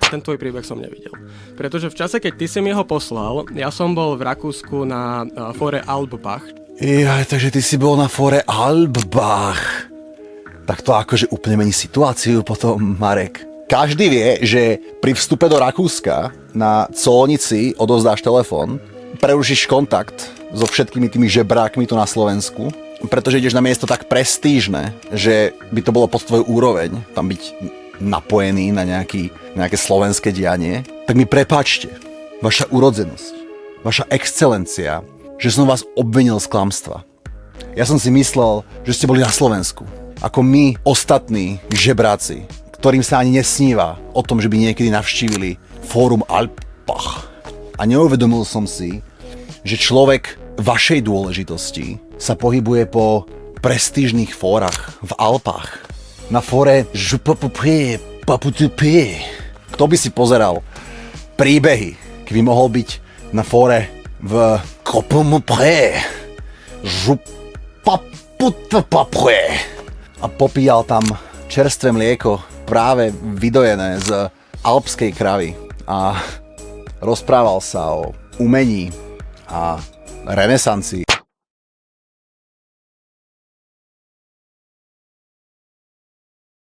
Ten tvoj príbeh som nevidel. Pretože v čase, keď ty si mi ho poslal, ja som bol v Rakúsku na fóre Alpbach. Takže ty si bol na fóre Alpbach. Tak to akože úplne mení situáciu potom, Marek. Každý vie, že pri vstupe do Rakúska na colnici odovzdáš telefón, prerušíš kontakt so všetkými tými žebrákmi tu na Slovensku, pretože ideš na miesto tak prestížne, že by to bolo pod tvoju úroveň, tam byť napojený na nejaké slovenské dianie. Tak mi prepáčte, vaša urodzenosť, vaša excelencia, že som vás obvinil z klamstva. Ja som si myslel, že ste boli na Slovensku, ako my ostatní žebráci, ktorým sa ani nesníva o tom, že by niekedy navštívili Fórum Alpbach. A neuvedomil som si, že človek vašej dôležitosti sa pohybuje po prestížnych fórach v Alpách. Na fóre Kto by si pozeral príbehy, keby mohol byť na fóre v a popíjal tam čerstvé mlieko, práve vydojené z alpskej kravy a rozprával sa o umení a renesancii.